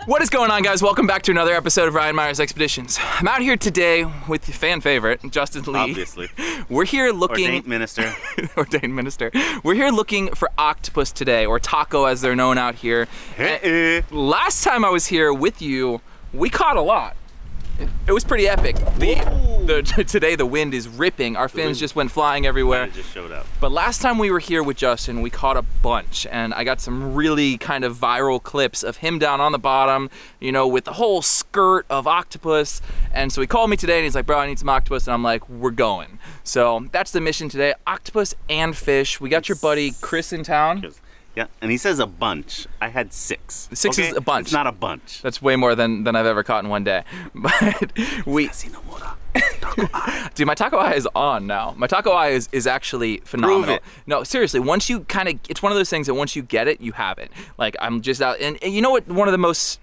What is going on, guys? Welcome back to another episode of Ryan Meyer's Expeditions. I'm out here today with your fan favorite, Justin Lee. Obviously. We're here looking... Ordained minister. Ordained minister. We're here looking for octopus today, or taco as they're known out here. Last time I was here with you, we caught a lot. It was pretty epic. Today the wind is ripping. Our fins just went flying everywhere. It just showed up. But last time we were here with Justin, we caught a bunch, and I got some really kind of viral clips of him down on the bottom, you know, with the whole skirt of octopus. And so he called me today and he's like, bro, I need some octopus. And I'm like, we're going. So that's the mission today, octopus and fish. We got your buddy Chris in town. Yeah, and he says a bunch. I had 6. 6 is a bunch. It's not a bunch. That's way more than I've ever caught in one day. But we... Dude, my taco eye is on now. My taco eye is actually phenomenal. Prove it. No, seriously, once you kind of, it's one of those things that once you get it, you have it. Like, I'm just out, and you know what, one of the most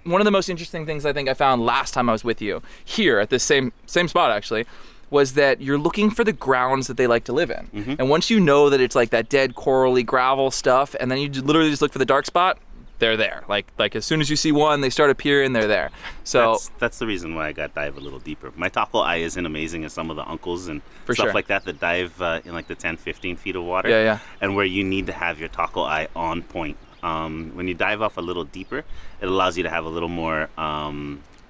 interesting things I think I found last time I was with you, here at this same spot actually, was that you're looking for the grounds that they like to live in. And once you know that it's like that dead corally gravel stuff, and then you literally just look for the dark spot, they're there. Like as soon as you see one, they start appearing, they're there. So that's the reason why I got dive a little deeper. My taco eye isn't amazing as some of the uncles and For stuff sure. like that dive in like the 10-15 feet of water. Yeah, yeah. And where you need to have your taco eye on point. When you dive off a little deeper, it allows you to have a little more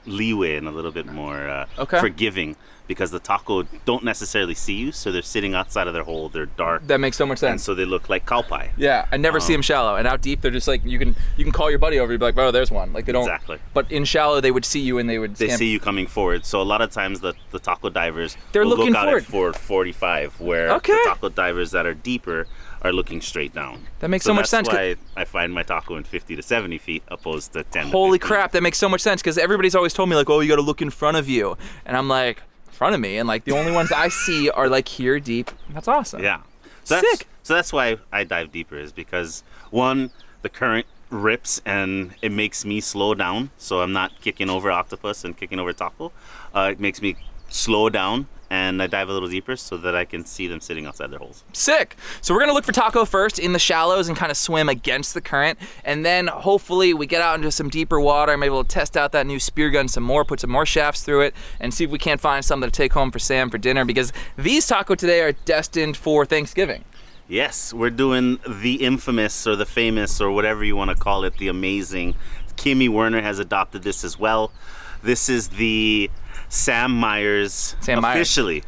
leeway and a little bit more forgiving, because the taco don't necessarily see you, so they're sitting outside of their hole, they're dark. That makes so much sense. And so they look like cow pie. Yeah, I never see them shallow, and out deep they're just like, you can call your buddy over, you'd be like, oh, there's one. Like they don't. Exactly. But in shallow they would see you and they would. They see you coming forward. So a lot of times the taco divers They're will looking look out forward. at 445, where the taco divers that are deeper are looking straight down. That makes so much sense. That's why I find my taco in 50 to 70 feet opposed to 10 Holy to 15. crap, that makes so much sense, because everybody's always told me like, oh, you gotta look in front of you. And I'm like, in front of me? And like the only ones I see are like here deep. That's awesome. Yeah. Sick. So that's why I dive deeper, is because one, the current rips and it makes me slow down, so I'm not kicking over octopus and kicking over taco. It makes me slow down, and I dive a little deeper so that I can see them sitting outside their holes. Sick. So we're gonna look for taco first in the shallows and kind of swim against the current, and then hopefully we get out into some deeper water. I'm able to test out that new spear gun some more, put some more shafts through it, and see if we can't find something to take home for Sam for dinner, because these taco today are destined for Thanksgiving. Yes, we're doing the infamous or the famous or whatever you want to call it, the amazing. Kimmy Werner has adopted this as well. This is the Sam Meyer's chimichurri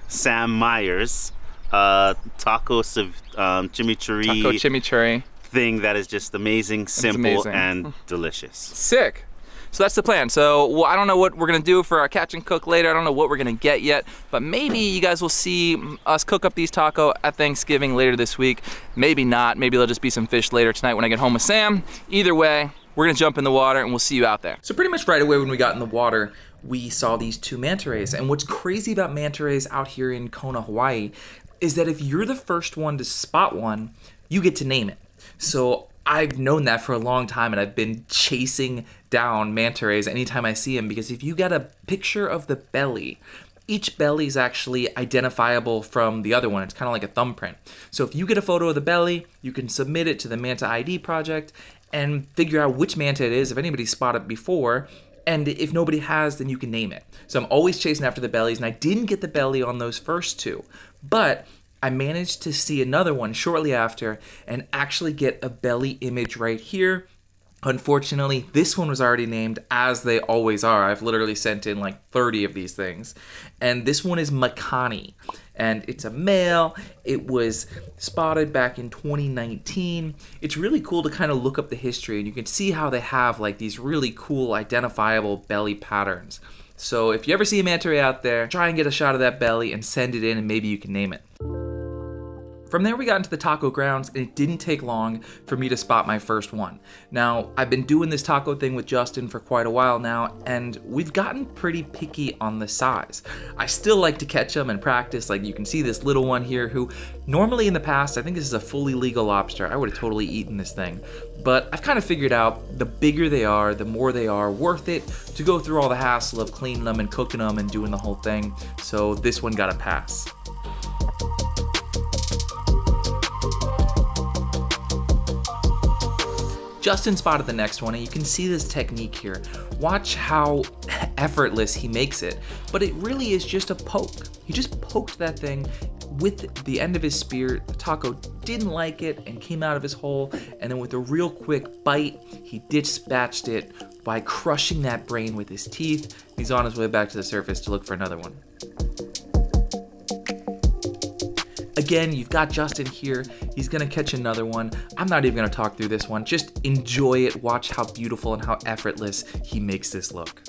thing that is just amazing, simple, and delicious. Sick. So that's the plan. So I don't know what we're gonna do for our catch and cook later. I don't know what we're gonna get yet, but maybe you guys will see us cook up these taco at Thanksgiving later this week. Maybe not. Maybe there'll just be some fish later tonight when I get home with Sam. Either way, we're gonna jump in the water and we'll see you out there. So pretty much right away when we got in the water, we saw these 2 manta rays. And what's crazy about manta rays out here in Kona, Hawaii, is that if you're the first one to spot one, you get to name it. So I've known that for a long time, and I've been chasing down manta rays anytime I see them, because if you get a picture of the belly, each belly is actually identifiable from the other one. It's kind of like a thumbprint. So if you get a photo of the belly, you can submit it to the Manta ID project and figure out which manta it is, if anybody's spotted before, and if nobody has, then you can name it. So I'm always chasing after the bellies, and I didn't get the belly on those first 2, but I managed to see another one shortly after and actually get a belly image right here. Unfortunately, this one was already named, as they always are. I've literally sent in like 30 of these things. And this one is Makani, and it's a male. It was spotted back in 2019. It's really cool to kind of look up the history, and you can see how they have like these really cool identifiable belly patterns. So if you ever see a manta ray out there, try and get a shot of that belly and send it in, and maybe you can name it. From there we got into the taco grounds, and it didn't take long for me to spot my first one. Now, I've been doing this taco thing with Justin for quite a while now, and we've gotten pretty picky on the size. I still like to catch them and practice. Like you can see this little one here who normally in the past, I think this is a fully legal lobster. I would have totally eaten this thing. But I've kind of figured out the bigger they are, the more they are worth it to go through all the hassle of cleaning them and cooking them and doing the whole thing. So this one got a pass. Justin spotted the next one, and you can see this technique here. Watch how effortless he makes it. But it really is just a poke. He just poked that thing with the end of his spear. The taco didn't like it and came out of his hole, and then with a real quick bite, he dispatched it by crushing that brain with his teeth. He's on his way back to the surface to look for another one. Again, you've got Justin here. He's gonna catch another one. I'm not even gonna talk through this one. Just enjoy it. Watch how beautiful and how effortless he makes this look.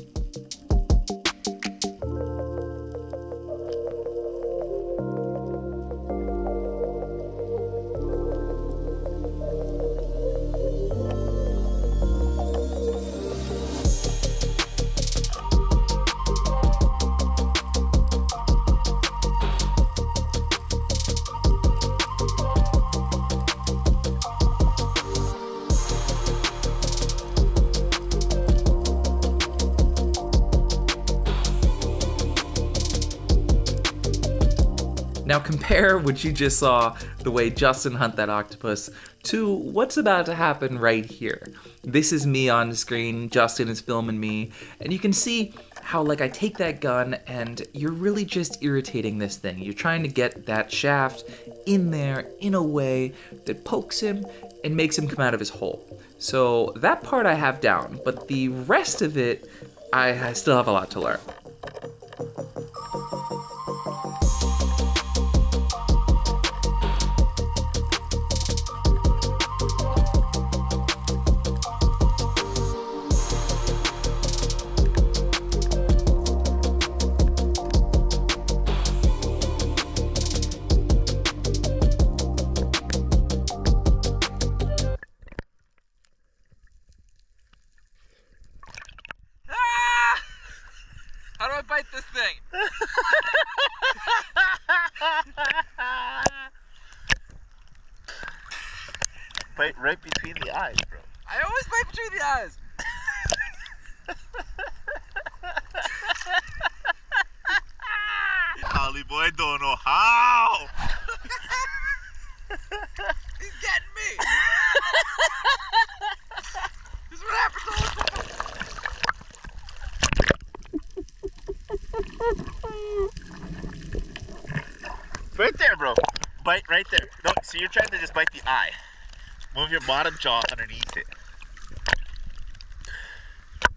Now compare what you just saw, the way Justin hunt that octopus, to what's about to happen right here. This is me on the screen, Justin is filming me, and you can see how like I take that gun and you're really just irritating this thing. You're trying to get that shaft in there in a way that pokes him and makes him come out of his hole. So that part I have down, but the rest of it, I still have a lot to learn. How do I bite this thing? Bite right between the eyes, bro. I always bite between the eyes. Holly boy don't know how. He's getting me. This is what happens all the time. Right there, bro. Bite right there. No, so you're trying to just bite the eye. Move your bottom jaw underneath it.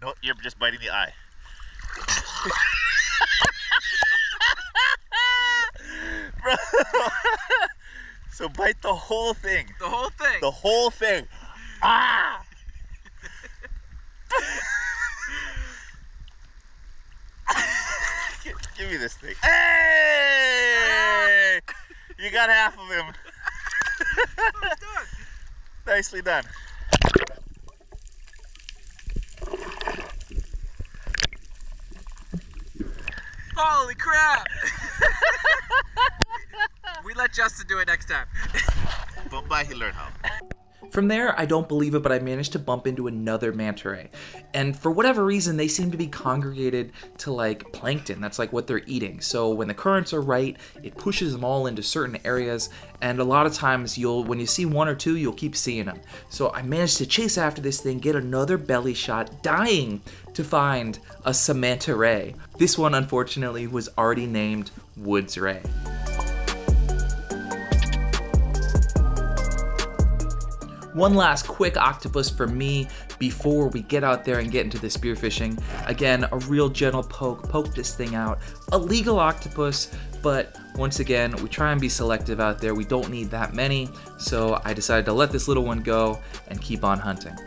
No, you're just biting the eye. Bro. So bite the whole thing. The whole thing. The whole thing. Ah! Give me this thing. Hey! You got half of him. Nicely done. Holy crap! We let Justin do it next time. Bump by, he learned how. From there, I don't believe it, but I managed to bump into another manta ray. And for whatever reason, they seem to be congregated to like plankton. That's like what they're eating. So when the currents are right, it pushes them all into certain areas. And a lot of times when you see one or two, you'll keep seeing them. So I managed to chase after this thing, get another belly shot, dying to find a manta ray. This one, unfortunately, was already named Woods Ray. One last quick octopus for me before we get out there and get into the spearfishing. Again, a real gentle poke this thing out. A legal octopus, but once again, we try and be selective out there. We don't need that many, so I decided to let this little one go and keep on hunting.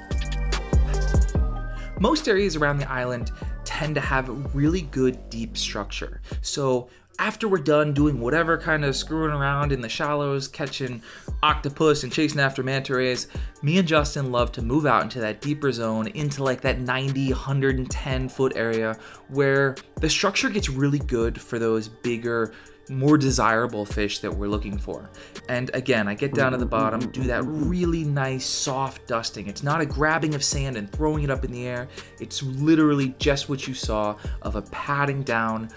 Most areas around the island tend to have really good deep structure. So after we're done doing whatever kind of screwing around in the shallows, catching octopus and chasing after manta rays, me and Justin love to move out into that deeper zone, into like that 90, 110 foot area where the structure gets really good for those bigger, more desirable fish that we're looking for. And again, I get down to the bottom, do that really nice soft dusting. It's not a grabbing of sand and throwing it up in the air. It's literally just what you saw of a patting down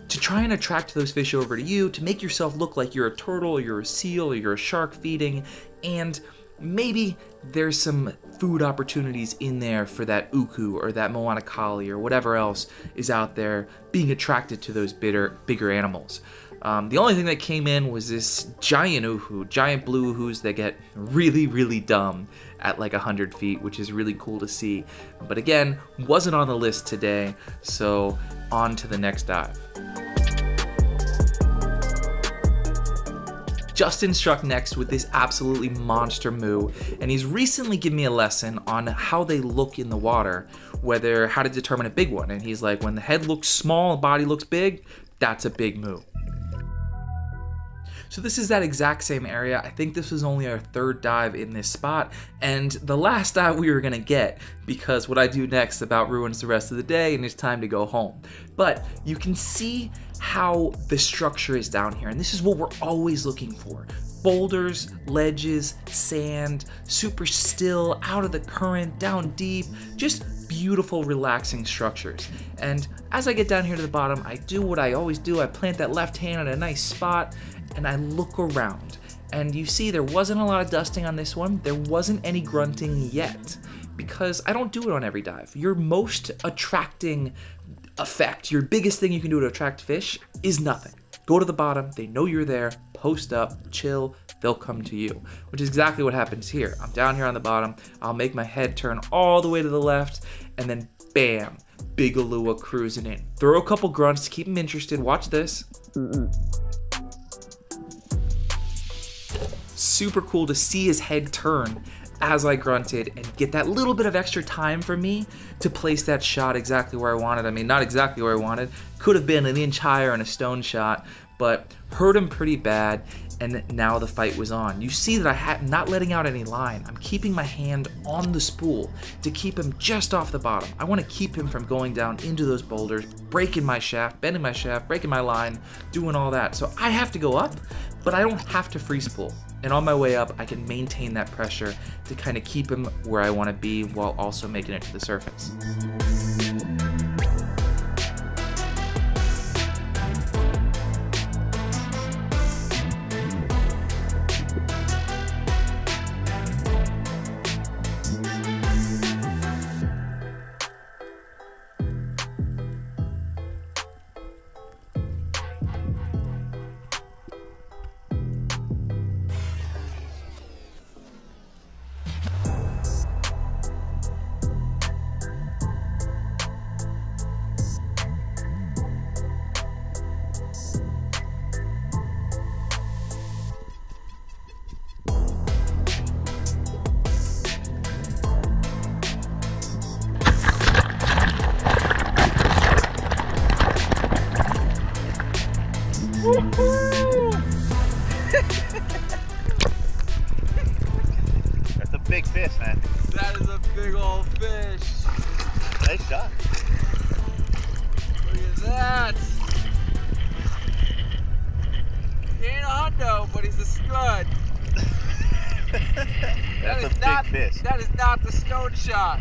to try and attract those fish over to you, to make yourself look like you're a turtle or you're a seal or you're a shark feeding. And maybe there's some food opportunities in there for that uku or that moana kali or whatever else is out there being attracted to those bigger animals. The only thing that came in was this giant uhu, giant blue uhus that get really, really dumb at like 100 feet, which is really cool to see. But again, wasn't on the list today, so on to the next dive. Justin struck next with this absolutely monster moo, and he's recently given me a lesson on how they look in the water, how to determine a big one. And he's like, when the head looks small, body looks big, that's a big moo. So this is that exact same area. I think this was only our third dive in this spot, and the last dive we were gonna get, because what I do next about ruins the rest of the day and it's time to go home. But you can see how the structure is down here, and this is what we're always looking for. Boulders, ledges, sand, super still, out of the current, down deep, just beautiful, relaxing structures. And as I get down here to the bottom, I do what I always do. I plant that left hand at a nice spot, and I look around. And you see there wasn't a lot of dusting on this one. There wasn't any grunting yet, because I don't do it on every dive. Your most attracting effect, your biggest thing you can do to attract fish is nothing. Go to the bottom, they know you're there, post up, chill, they'll come to you, which is exactly what happens here. I'm down here on the bottom, I'll make my head turn all the way to the left, and then bam, big Alua cruising in. Throw a couple grunts to keep them interested. Watch this. Super cool to see his head turn as I grunted and get that little bit of extra time for me to place that shot exactly where I wanted. I mean, not exactly where I wanted. Could have been an inch higher and a stone shot, but hurt him pretty bad, and now the fight was on. You see that I'm not letting out any line. I'm keeping my hand on the spool to keep him just off the bottom. I want to keep him from going down into those boulders, breaking my shaft, bending my shaft, breaking my line, doing all that. So I have to go up, but I don't have to free spool. And on my way up, I can maintain that pressure to kind of keep him where I want to be while also making it to the surface. That's a big fish, man. That is a big old fish. Nice shot. Look at that. He ain't a hundo, but he's a stud. That's a big fish. That is not the stone shot.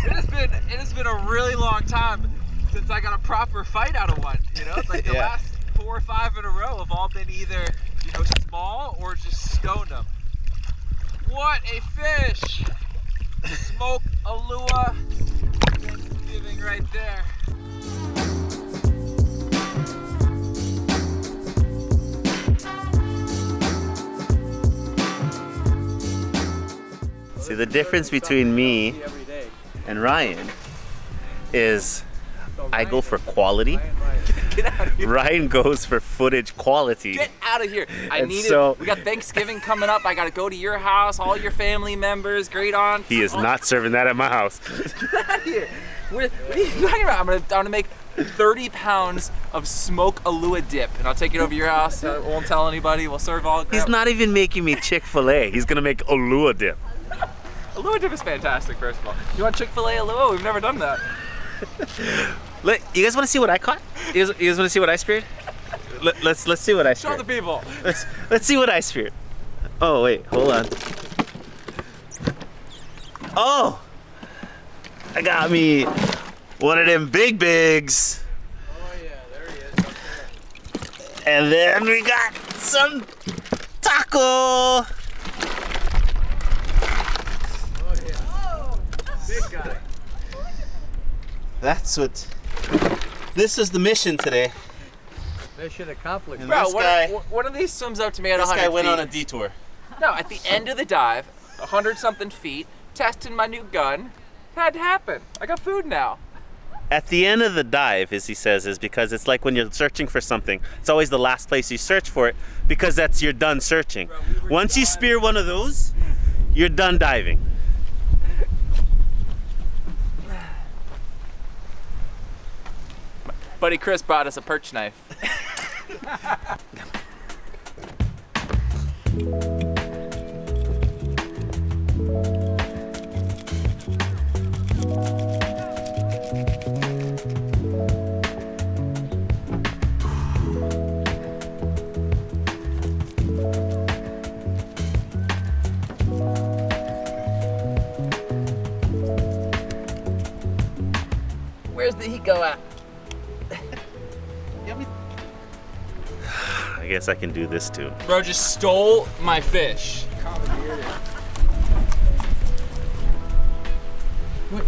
It has been a really long time since I got a proper fight out of one. You know, like the last 4 or 5 in a row have all been either, you know, small or just stoned them. What a fish! Smoke Alua Thanksgiving right there. See, the difference between me and Ryan is I go for quality. Get out of here. Ryan goes for footage quality. Get out of here. I And need so- it. We got Thanksgiving coming up. I got to go to your house, all your family members, great aunt. He is not serving that at my house. Get out of here. What are you talking about? I'm gonna make 30 pounds of smoke Alua dip, and I'll take it over to your house. I won't tell anybody. We'll serve all. He's not even making me Chick-fil-A. He's gonna make Alua dip. Alua dip is fantastic. First of all, you want Chick-fil-A Alua? We've never done that. You guys want to see what I caught? You guys want to see what I speared? Let's see what I speared. Show the people. Let's see what I speared. Oh wait, hold on. Oh, I got me one of them big bigs. Oh yeah, there he is. And then we got some taco. That's what. This is the mission today. Mission accomplished. And Bro, this guy, one of these swims up to me at this 100 guy went feet. on a detour. No, at the end of the dive, 100-something feet, testing my new gun. Had to happen. I got food now. At the end of the dive, as he says, is because it's like when you're searching for something. It's always the last place you search for it because that's you're done searching. Once you spear one of those, you're done diving. Buddy Chris brought us a perch knife. Where's the heat go at? I guess I can do this too. Bro just stole my fish. What?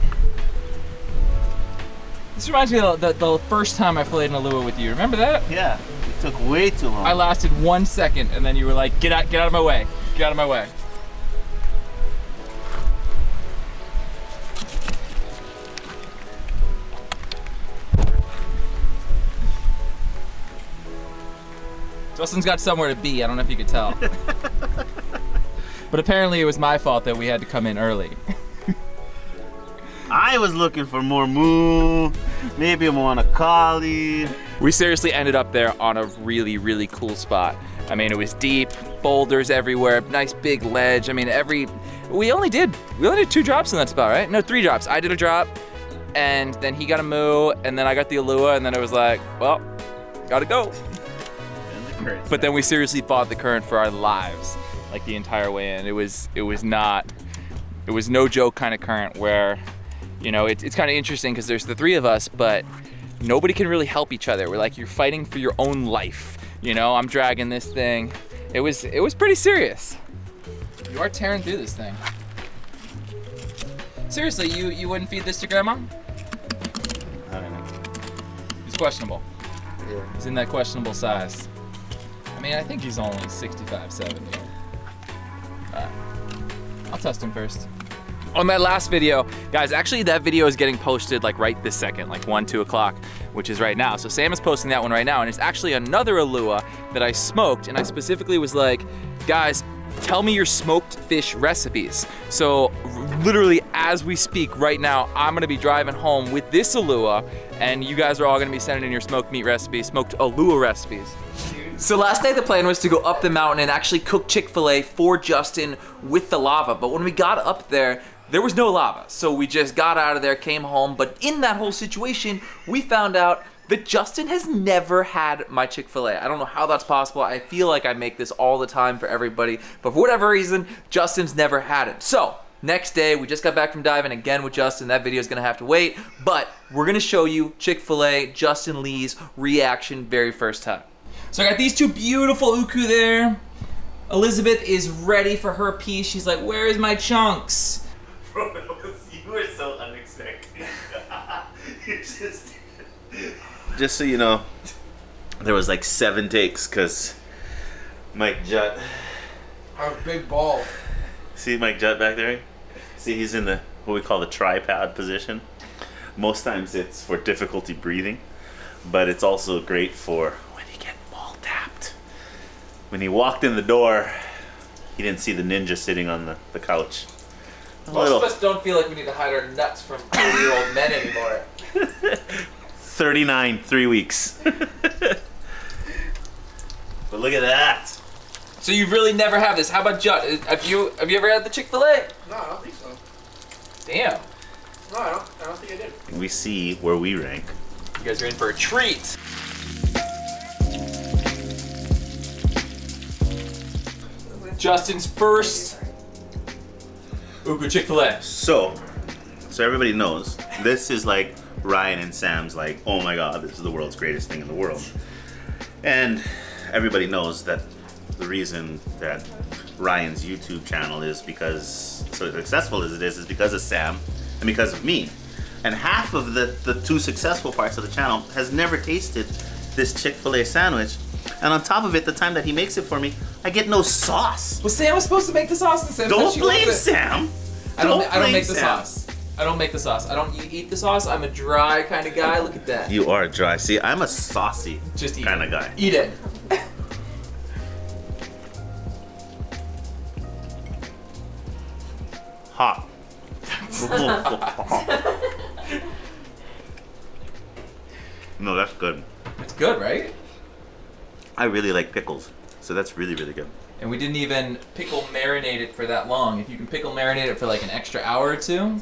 This reminds me of the first time I filleted an Alua with you. Remember that? Yeah, it took way too long. I lasted 1 second and then you were like, get out of my way. Get out of my way. Justin's got somewhere to be. I don't know if you could tell. But apparently it was my fault that we had to come in early. I was looking for more moo, maybe I'm on a collie. We seriously ended up there on a really, really cool spot. I mean, it was deep, boulders everywhere, nice big ledge. I mean, we only did 2 drops in that spot, right? No, 3 drops. I did a drop, and then he got a moo, and then I got the Alua, and then it was like, well, gotta go. But then we seriously fought the current for our lives, like the entire way in. It was no joke kind of current where, you know, it's kind of interesting because there's the 3 of us, but nobody can really help each other. We're like, you're fighting for your own life. You know, I'm dragging this thing. It was pretty serious. You are tearing through this thing. Seriously, you wouldn't feed this to Grandma? I don't know. He's questionable. Yeah. He's in that questionable size. I mean, I think he's only 65, 70. I'll test him first. On that last video, guys, actually that video is getting posted like right this second, like 1, 2 o'clock, which is right now. So Sam is posting that one right now, and it's actually another Alua that I smoked, and I specifically was like, guys, tell me your smoked fish recipes. So literally as we speak right now, I'm gonna be driving home with this Alua, and you guys are all gonna be sending in your smoked meat recipes, smoked Alua recipes. So last night the plan was to go up the mountain and actually cook Chick-fil-A for Justin with the lava, but when we got up there was no lava. So we just got out of there, came home, but in that whole situation, we found out that Justin has never had my Chick-fil-A. I don't know how that's possible. I feel like I make this all the time for everybody, but for whatever reason, Justin's never had it. So next day, we just got back from diving again with Justin. That video is gonna have to wait, but we're gonna show you Chick-fil-A, Justin Lee's reaction very first time. So I got these 2 beautiful uku there. Elizabeth is ready for her piece. She's like, where is my chunks? Bro, you were so unexpected. Just so you know, there was like 7 takes because Mike Jutt. Our big ball. See Mike Jutt back there? See, he's in the what we call the tripod position. Most times it's for difficulty breathing, but it's also great for when you get ball tapped. When he walked in the door, he didn't see the ninja sitting on the couch. Most of us don't feel like we need to hide our nuts from 40-year-old men anymore. 39, 3 weeks. But look at that. So you really never have this. How about Judd? Have you ever had the Chick-fil-A? No, I don't think so. Damn. No, I don't think I did. We see where we rank. You guys are in for a treat. Justin's first uku Chick-fil-A. So everybody knows, this is like Ryan and Sam's like, oh my god, this is the world's greatest thing in the world. And everybody knows that the reason that Ryan's YouTube channel is because so successful as it is because of Sam and because of me. And half of the 2 successful parts of the channel has never tasted this Chick-fil-A sandwich. And on top of it, the time that he makes it for me, I get no sauce. Well, Sam was supposed to make the sauce, and Sam Don't said she blame loves it. Sam. I don't make the Sam. sauce. I don't make the sauce. I don't eat the sauce. I'm a dry kind of guy. Look at that. You are dry. See, I'm a saucy kind of guy. Eat it. Hot. No, that's good. It's good, right? I really like pickles, so that's really, really good. And we didn't even pickle marinate it for that long. If you can pickle marinate it for like an extra hour or two,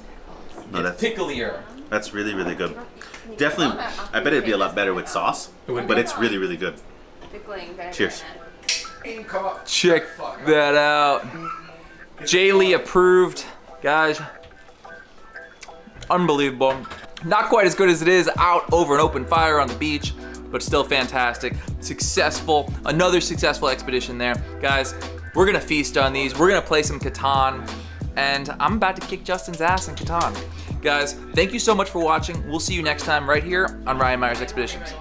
No, it's picklier. That's really, really good. Definitely, I bet it'd be a lot better with sauce, but it's really, really good. Cheers. Check that out. Jaylee approved. Guys, unbelievable. Not quite as good as it is out over an open fire on the beach, but still fantastic. Successful, another successful expedition there. Guys, we're gonna feast on these. We're gonna play some Catan, and I'm about to kick Justin's ass in Catan. Guys, thank you so much for watching. We'll see you next time right here on Ryan Meyer's Expeditions.